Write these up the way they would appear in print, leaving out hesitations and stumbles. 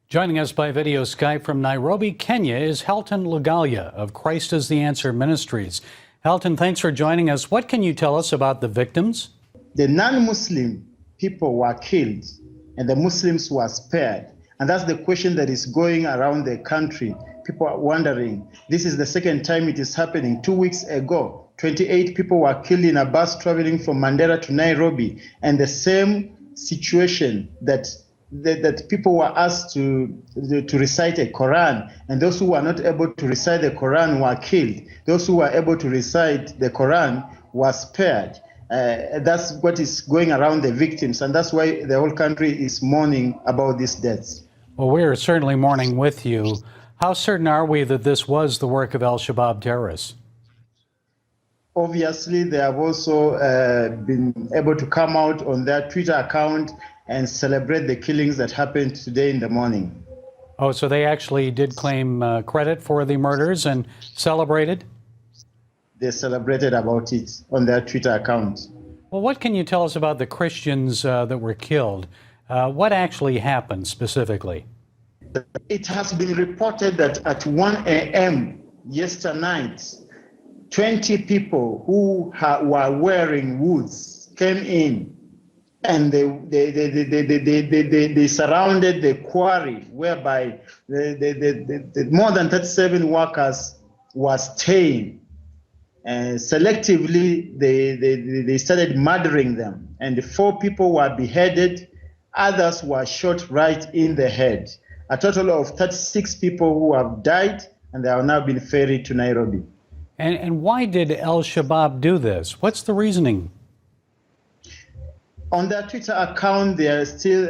Joining us by video Skype from Nairobi, Kenya is Halton Lugalia of Christ is the Answer Ministries. Halton, thanks for joining us. What can you tell us about the victims? The non-Muslim people were killed and the Muslims were spared. And that's the question that is going around the country. People are wondering, this is the second time it is happening. 2 weeks ago, 28 people were killed in a bus traveling from Mandera to Nairobi. And the same situation that people were asked to recite a Quran, and those who were not able to recite the Quran were killed. Those who were able to recite the Quran were spared. That's what is going around the victims, and that's why the whole country is mourning about these deaths. Well, we're certainly mourning with you. How certain are we that this was the work of al-Shabaab terrorists? Obviously, they have also been able to come out on their Twitter account and celebrate the killings that happened today in the morning. Oh, so they actually did claim credit for the murders and celebrated? They celebrated about it on their Twitter account. Well, what can you tell us about the Christians that were killed? What actually happened specifically? It has been reported that at 1 a.m. yesterday night, 20 people who were wearing hoods came in and they surrounded the quarry whereby the more than 37 workers were staying. And selectively, they started murdering them. And 4 people were beheaded, others were shot right in the head. A total of 36 people who have died, and they have now been ferried to Nairobi. And why did al-Shabaab do this? What's the reasoning? On their Twitter account, they are still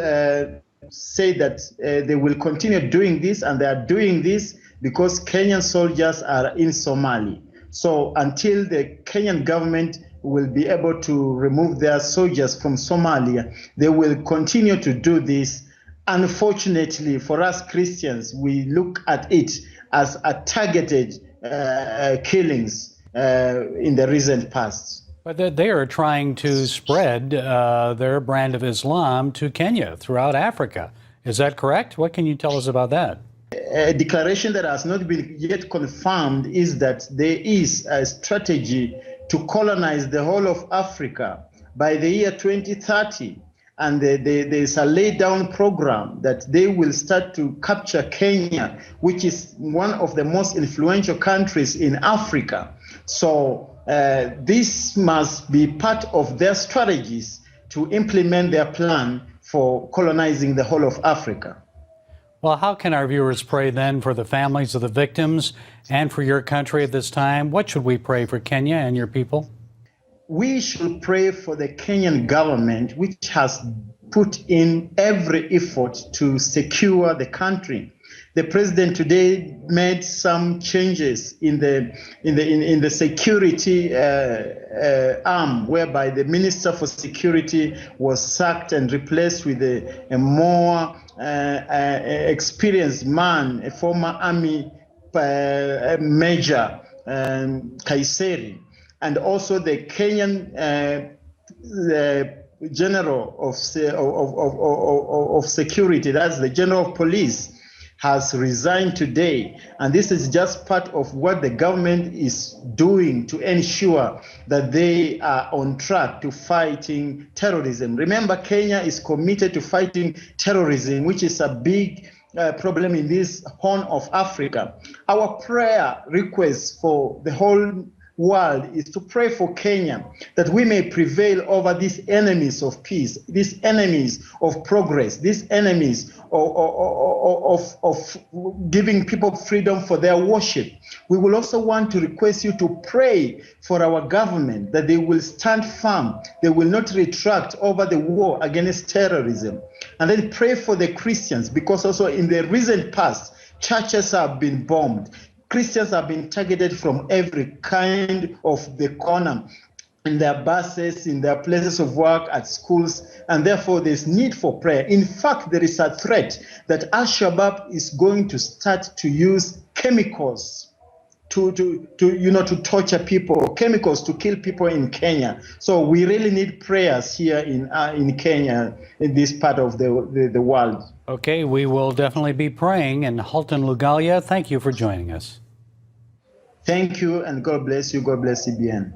say that they will continue doing this, and they are doing this because Kenyan soldiers are in Somalia. So until the Kenyan government will be able to remove their soldiers from Somalia, they will continue to do this. Unfortunately, for us Christians, we look at it as a targeted killings in the recent past. But they are trying to spread their brand of Islam to Kenya throughout Africa. Is that correct? What can you tell us about that? A declaration that has not been yet confirmed is that there is a strategy to colonize the whole of Africa by the year 2030. And there is a laid-down program that they will start to capture Kenya, which is one of the most influential countries in Africa. So this must be part of their strategies to implement their plan for colonizing the whole of Africa. Well, how can our viewers pray then for the families of the victims and for your country at this time? What should we pray for Kenya and your people? We should pray for the Kenyan government, which has put in every effort to secure the country. The president today made some changes in the security arm, whereby the minister for security was sacked and replaced with a more experienced man, a former army major, Kaiseri. And also the Kenyan general of security, that's the general of police, has resigned today. And this is just part of what the government is doing to ensure that they are on track to fighting terrorism. Remember, Kenya is committed to fighting terrorism, which is a big problem in this horn of Africa. Our prayer request for the whole world is to pray for Kenya, that we may prevail over these enemies of peace, these enemies of progress, these enemies of giving people freedom for their worship. We will also want to request you to pray for our government, that they will stand firm, they will not retract over the war against terrorism. And then pray for the Christians, because also in the recent past, churches have been bombed. Christians have been targeted from every kind of the corner, in their buses, in their places of work, at schools, and therefore there's need for prayer. In fact, there is a threat that al-Shabaab is going to start to use chemicals to torture people, chemicals to kill people in Kenya. So we really need prayers here in Kenya, in this part of the world. Okay, we will definitely be praying. And Halton Lugalia, thank you for joining us. Thank you, and God bless you. God bless CBN.